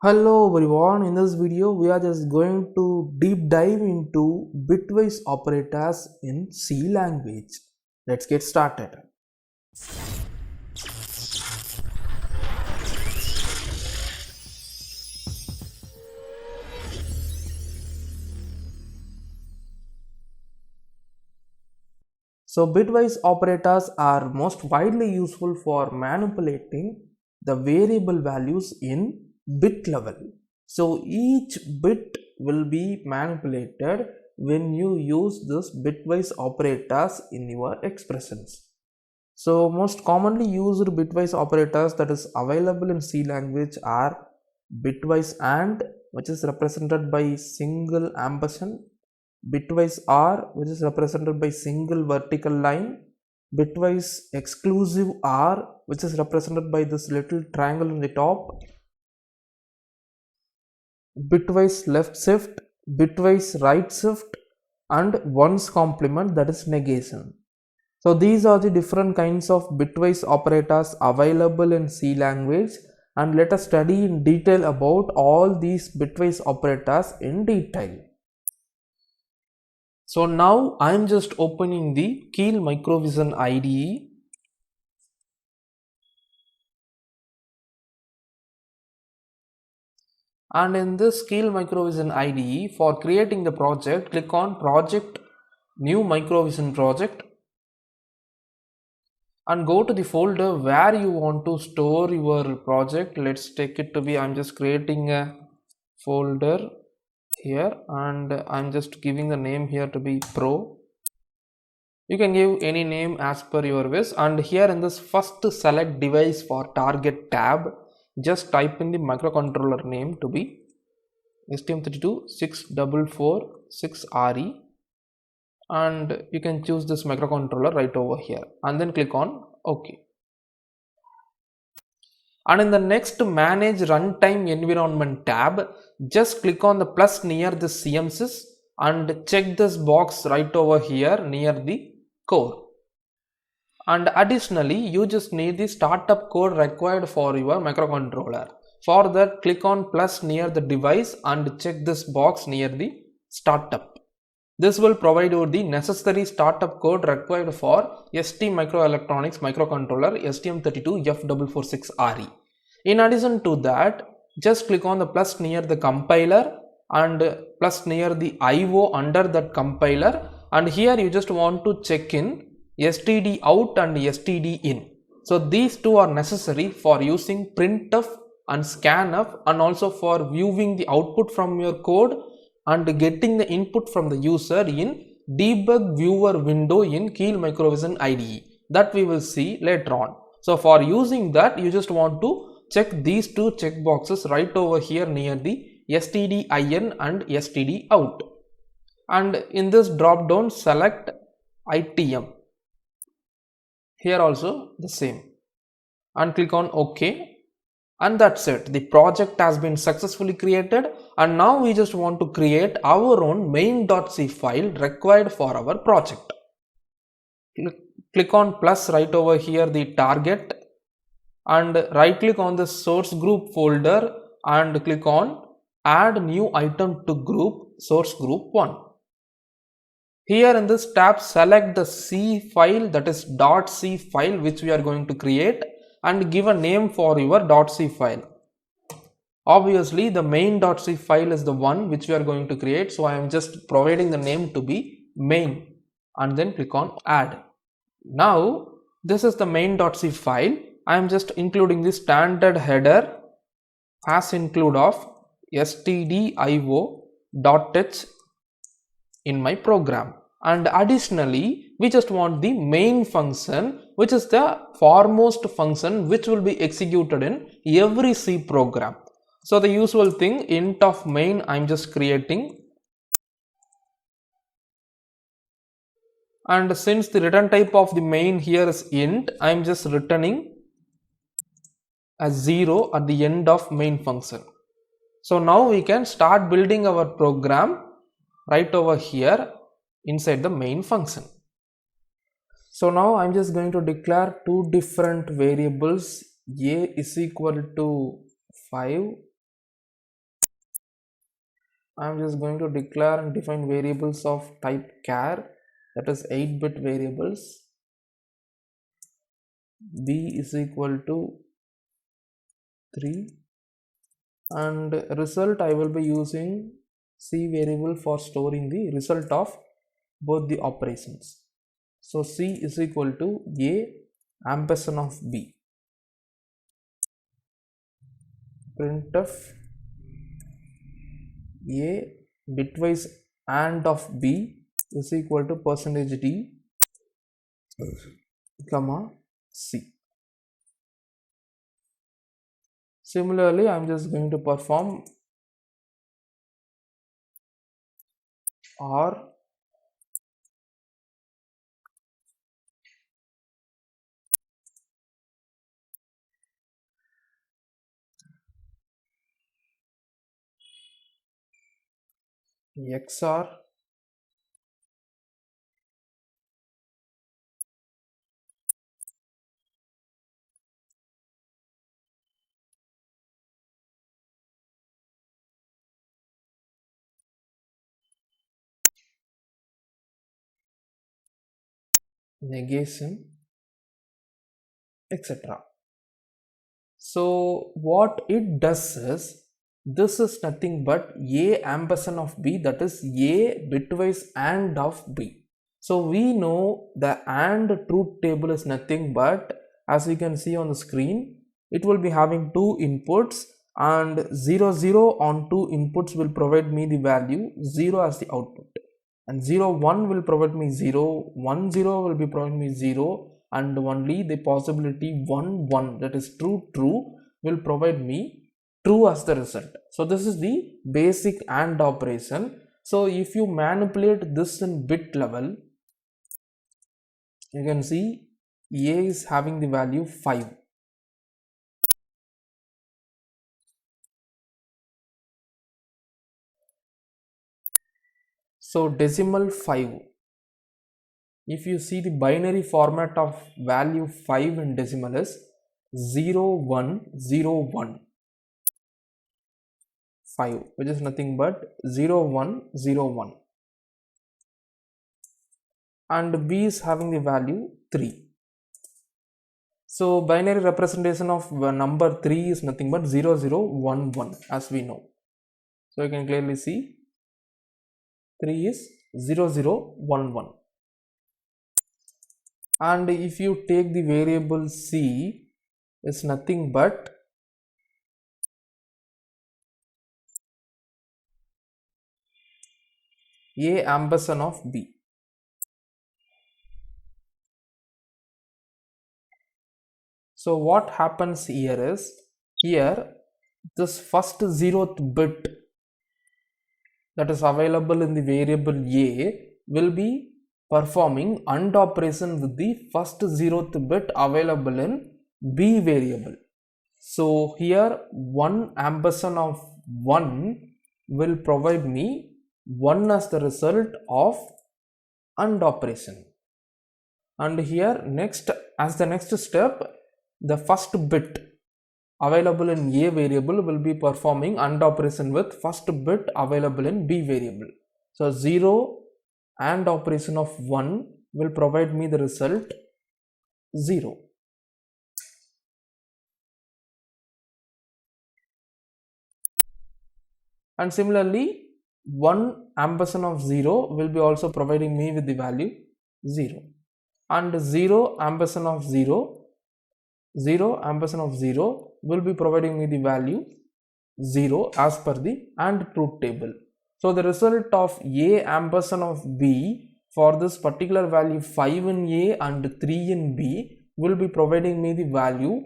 Hello everyone, in this video we are just going to deep dive into bitwise operators in C language. Let's get started. So bitwise operators are most widely useful for manipulating the variable values in bit level. So each bit will be manipulated when you use this bitwise operators in your expressions. So most commonly used bitwise operators that is available in C language are bitwise AND, which is represented by single ampersand, bitwise OR, which is represented by single vertical line, bitwise exclusive OR, which is represented by this little triangle on the top, bitwise left shift, bitwise right shift, and ones complement, that is negation. So these are the different kinds of bitwise operators available in C language, and let us study in detail about all these bitwise operators in detail. So now I am just opening the Keel Microvision IDE. And in this Keel Microvision IDE, for creating the project, click on Project, New Microvision Project, and go to the folder where you want to store your project. Let's take it to be, I'm just creating a folder here and I'm just giving the name here to be Pro. You can give any name as per your wish, and here in this first select device for target tab, just type in the microcontroller name to be STM32 6446RE, and you can choose this microcontroller right over here and then click on OK. And in the next manage runtime environment tab, just click on the plus near the CMSys and check this box right over here near the core. And additionally, you just need the startup code required for your microcontroller. For that, click on plus near the device and check this box near the startup. This will provide you the necessary startup code required for ST Microelectronics microcontroller STM32F446RE. In addition to that, just click on the plus near the compiler and plus near the IO under that compiler, and here you just want to check in std out and std in. So these two are necessary for using printf and scanf, and also for viewing the output from your code and getting the input from the user in debug viewer window in Keel Microvision IDE, that we will see later on. So for using that, you just want to check these two checkboxes right over here near the std in and std out, and in this drop down select ITM. Here also the same, and click on OK, and that's it. The project has been successfully created, and now we just want to create our own main.c file required for our project. Click on plus right over here the target, and right click on the source group folder and click on add new item to group source group 1. Here in this tab, select the C file, that is .c file, which we are going to create, and give a name for your .c file. Obviously, the main.c file is the one which we are going to create, so I am just providing the name to be main, and then click on add. Now, this is the main.c file. I am just including the standard header as include of stdio.h in my program, and additionally we just want the main function, which is the foremost function which will be executed in every C program. So the usual thing, int of main I am just creating, and since the return type of the main here is int, I am just returning a 0 at the end of main function. So now we can start building our program right over here inside the main function. So now I'm just going to declare two different variables, a is equal to 5 I'm just going to declare and define variables of type char, that is 8-bit variables. B is equal to 3, and result I will be using C variable for storing the result of both the operations. So C is equal to A ampersand of B. Printf A bitwise and of B is equal to %d comma C. Similarly, I'm just going to perform or XOR negation, etc. So what it does is, this is nothing but A ampersand of B, that is A bitwise AND of B. So we know the AND truth table is nothing but, as you can see on the screen, it will be having two inputs, and 0 0 on two inputs will provide me the value 0 as the output, and 0 1 will provide me 0, 1 0 will be providing me 0, and only the possibility 1 1, that is true true, will provide me true as the result. So this is the basic AND operation. So if you manipulate this in bit level, you can see A is having the value 5. So decimal 5. If you see the binary format of value 5 in decimal is 0101 5, which is nothing but 0101, and B is having the value 3. So binary representation of number 3 is nothing but 0011, as we know. So you can clearly see 3 is 0011. And if you take the variable C, is nothing but A ampersand of B. So what happens here is, here this first 0th bit that is available in the variable A will be performing AND operation with the first 0th bit available in B variable. So here 1 ampersand of 1 will provide me 1 as the result of AND operation. And here next, as the next step, the first bit available in A variable will be performing AND operation with first bit available in B variable. So 0 AND operation of 1 will provide me the result 0. And similarly 1 ampersand of 0 will be also providing me with the value 0, and 0 ampersand of 0 ampersand of 0 will be providing me the value 0 as per the AND truth table. So the result of A ampersand of B for this particular value 5 in A and 3 in B will be providing me the value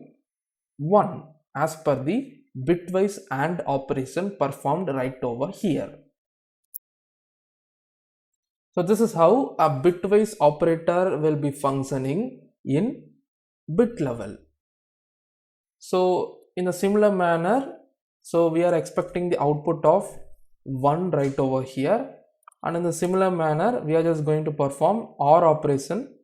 1 as per the bitwise AND operation performed right over here. So this is how a bitwise operator will be functioning in bit level. So in a similar manner, so we are expecting the output of 1 right over here, and in the similar manner we are just going to perform OR operation.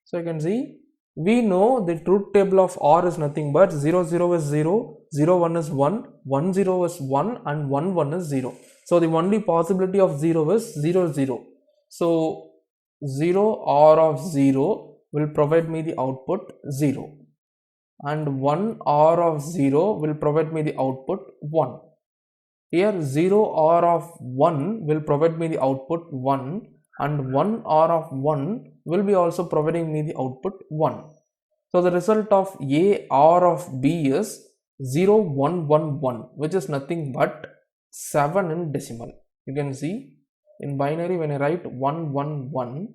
So you can see we know the truth table of OR is nothing but 0 0 is 0, 0 1 is 1, 1 0 is 1 and 1 1 is 0. So the only possibility of 0 is 0 0. So 0 OR of 0 will provide me the output 0 and 1 OR of 0 will provide me the output 1. Here 0 OR of 1 will provide me the output 1 and 1 OR of 1 will be also providing me the output 1. So the result of A OR of B is 0 1 1 1, which is nothing but 7 in decimal. You can see in binary when I write 1 1 1,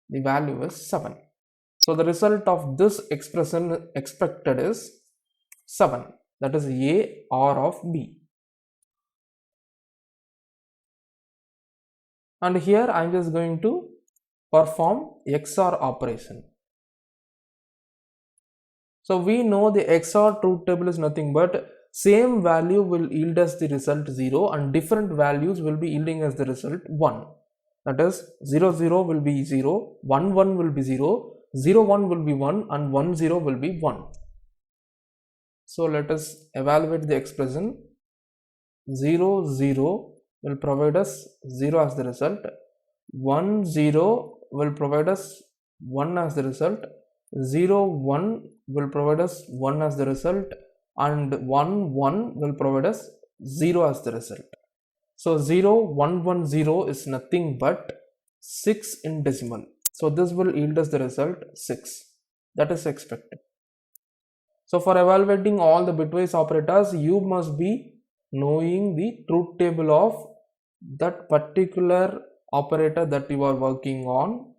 the value is 7. So the result of this expression expected is 7, that is A OR of B. And here I am just going to perform XOR operation. So we know the XOR truth table is nothing but same value will yield us the result 0 and different values will be yielding us the result 1. That is 0 0 will be 0, 1 1 will be 0, 0 1 will be 1 and 1 0 will be 1. So let us evaluate the expression. 0 0 will provide us 0 as the result, 1 0 will provide us 1 as the result, 0 1 will provide us 1 as the result and 1 1 will provide us 0 as the result. So 0 1 1 0 is nothing but 6 in decimal. So this will yield us the result 6, that is expected. So for evaluating all the bitwise operators, you must be knowing the truth table of that particular operator that you are working on.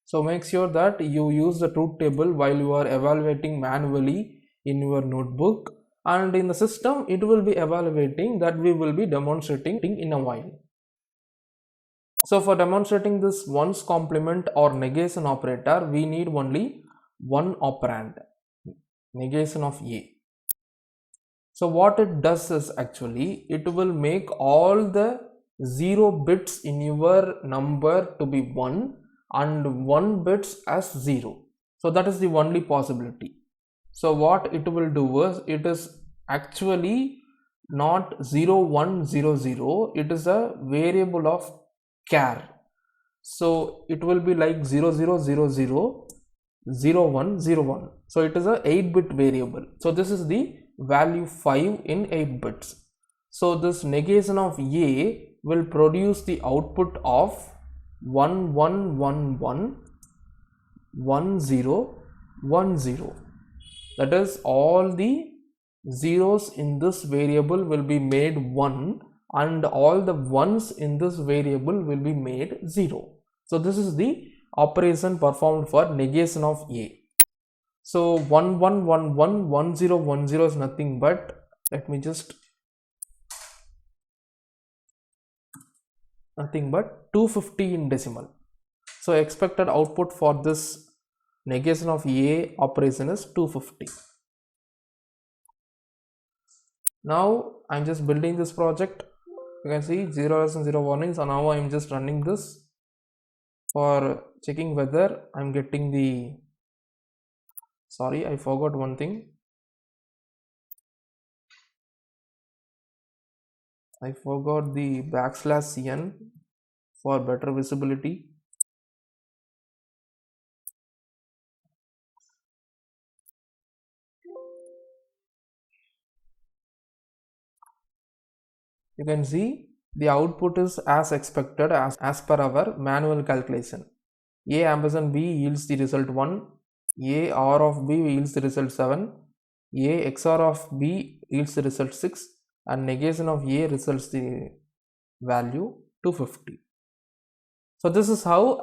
So make sure that you use the truth table while you are evaluating manually in your notebook, and in the system it will be evaluating that we will be demonstrating in a while. So for demonstrating this ones complement or negation operator, we need only one operand, negation of A. So what it does is actually it will make all the 0 bits in your number to be 1 and 1 bits as 0. So that is the only possibility. So what it will do is it is actually not 0 1 0 0, it is a variable of char. So it will be like 0 0 0 0 0 1 0 1. So it is a 8-bit variable. So this is the value 5 in 8 bits. So this negation of A will produce the output of 1 1 1 1 1 0 1 0. That is all the zeros in this variable will be made 1 and all the ones in this variable will be made 0. So this is the operation performed for negation of A. So 1 1 1 1 1 0 1 0 is nothing but, let me just, nothing but 250 in decimal. So expected output for this negation of A operation is 250. Now I'm just building this project. You can see 0 errors and 0 warnings, and now I'm just running this for checking whether I'm getting the, sorry, I forgot one thing. I forgot the \cn for better visibility. You can see the output is as expected as per our manual calculation. A ampersand B yields the result 1, A OR of B yields the result 7, A XOR of B yields the result 6, and negation of A results the value 250. So this is how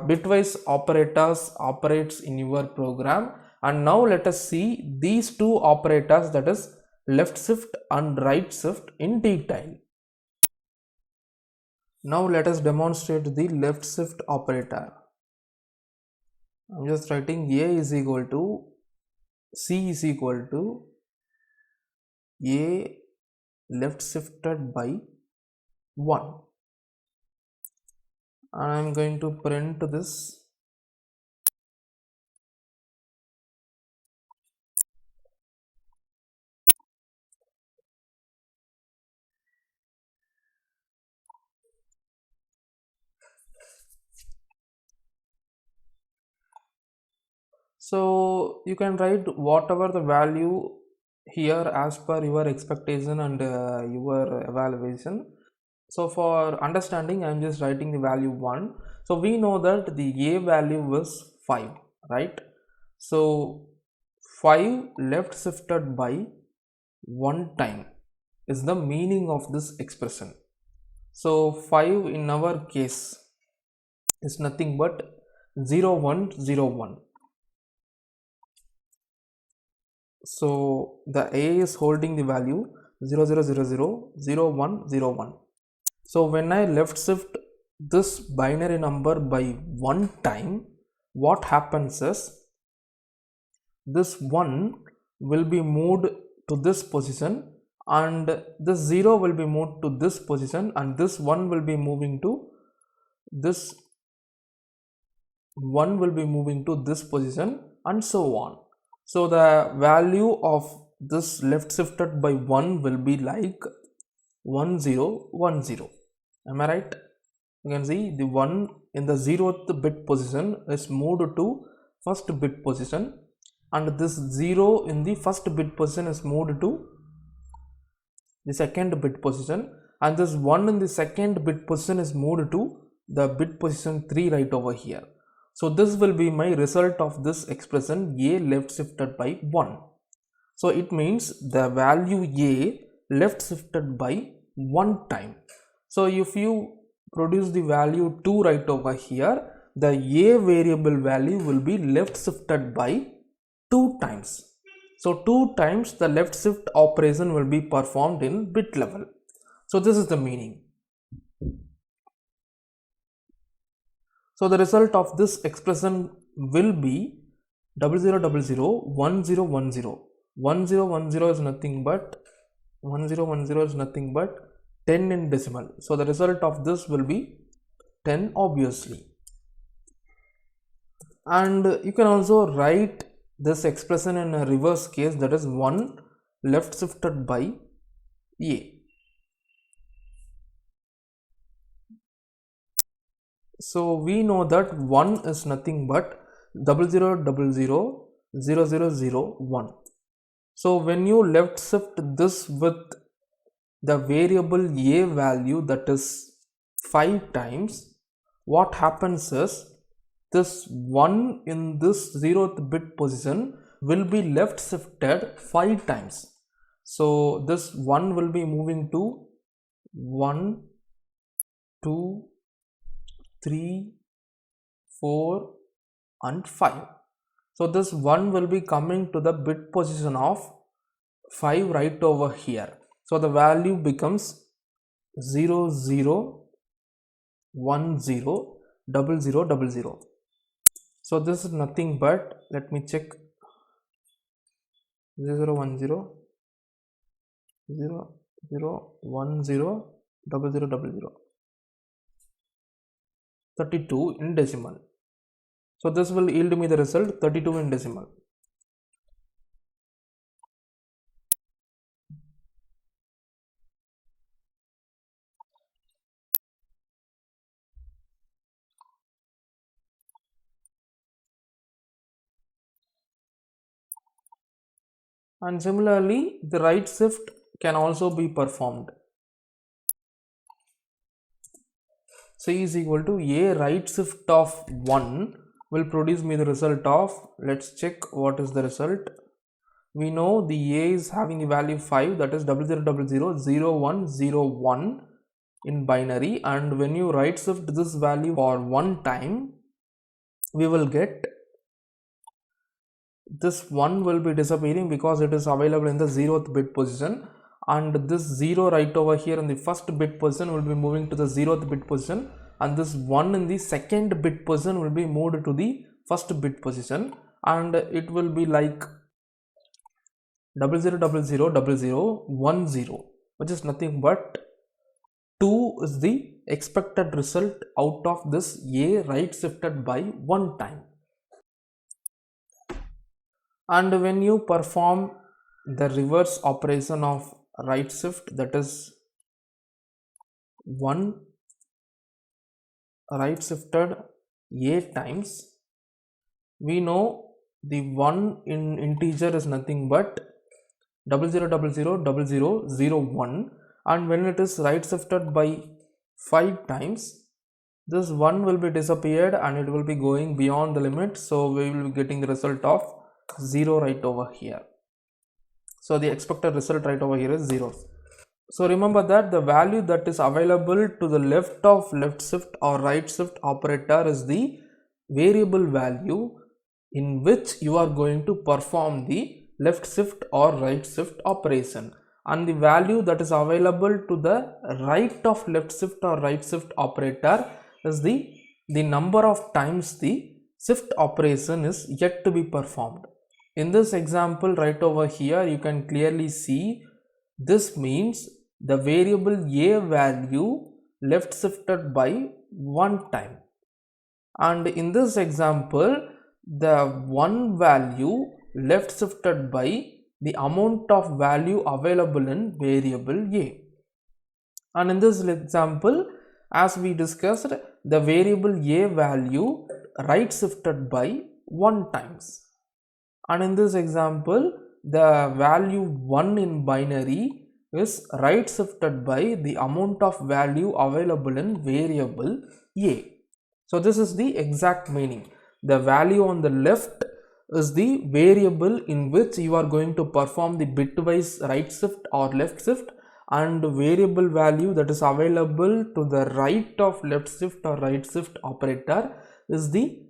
bitwise operators operates in your program. And now let us see these two operators, that is left shift and right shift, in detail. Now let us demonstrate the left shift operator. I'm just writing A is equal to C is equal to A left shifted by 1, and I'm going to print this So you can write whatever the value here as per your expectation and your evaluation. So for understanding, I'm just writing the value 1. So we know that the a value was 5, right? So 5 left shifted by 1 time is the meaning of this expression. So 5 in our case is nothing but 0101. So the a is holding the value 00000101. So when I left shift this binary number by 1 time, what happens is this 1 will be moved to this position and this 0 will be moved to this position and this 1 will be moving to this 1 will be moving to this position and so on. So the value of this left shifted by 1 will be like 1010. Am I right? You can see the 1 in the 0th bit position is moved to first bit position and this 0 in the first bit position is moved to the second bit position and this 1 in the second bit position is moved to the bit position 3 right over here. So this will be my result of this expression a left shifted by 1. So it means the value a left shifted by 1 time. So if you produce the value 2 right over here, the a variable value will be left shifted by 2 times. So 2 times the left shift operation will be performed in bit level. So this is the meaning. So the result of this expression will be 00001010. 1010 is nothing but 1010 is nothing but 10 in decimal. So the result of this will be 10 obviously. And you can also write this expression in a reverse case, that is 1 left shifted by a. So we know that 1 is nothing but 00000001. So when you left shift this with the variable a value, that is 5 times, what happens is this 1 in this 0th bit position will be left shifted 5 times. So this 1 will be moving to 1, 2, 3, 4 and 5. So this 1 will be coming to the bit position of 5 right over here. So the value becomes 00100000. So this is nothing but, let me check, 001000100000. 32 in decimal. So this will yield me the result 32 in decimal. And similarly, the right shift can also be performed. C is equal to a right shift of 1 will produce me the result of, let's check what is the result. We know the a is having the value 5, that is 00000101 in binary, and when you right shift this value for 1 time, we will get this 1 will be disappearing because it is available in the 0th bit position, and this 0 right over here in the first bit position will be moving to the 0th bit position, and this 1 in the second bit position will be moved to the first bit position, and it will be like 00000010, which is nothing but 2 is the expected result out of this a right shifted by 1 time. And when you perform the reverse operation of right shift, that is 1 right shifted a times, we know the 1 in integer is nothing but 00000001, and when it is right shifted by 5 times, this 1 will be disappeared and it will be going beyond the limit, so we will be getting the result of 0 right over here. So the expected result right over here is 0. So remember that the value that is available to the left of left shift or right shift operator is the variable value in which you are going to perform the left shift or right shift operation, and the value that is available to the right of left shift or right shift operator is the number of times the shift operation is yet to be performed. In this example right over here, you can clearly see this means the variable a value left shifted by 1 time, and in this example the 1 value left shifted by the amount of value available in variable a. And in this example, as we discussed, the variable a value right shifted by 1 times, and in this example the value 1 in binary is right shifted by the amount of value available in variable a. So this is the exact meaning. The value on the left is the variable in which you are going to perform the bitwise right shift or left shift, and variable value that is available to the right of left shift or right shift operator is the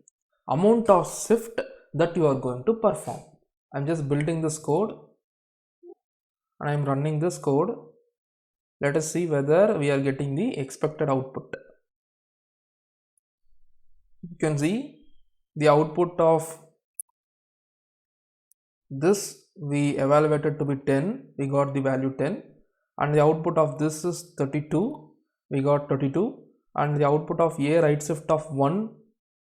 amount of shift that you are going to perform. I'm just building this code and I'm running this code. Let us see whether we are getting the expected output. You can see the output of this we evaluated to be 10, we got the value 10, and the output of this is 32, we got 32, and the output of a right shift of 1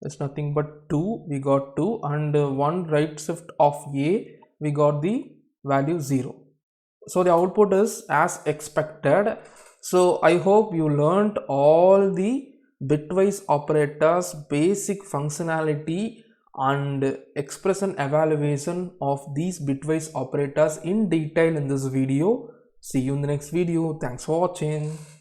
is nothing but 2, we got 2, and 1 right shift of a, we got the value 0. So the output is as expected. So I hope you learned all the bitwise operators basic functionality and expression evaluation of these bitwise operators in detail in this video. See you in the next video. Thanks for watching.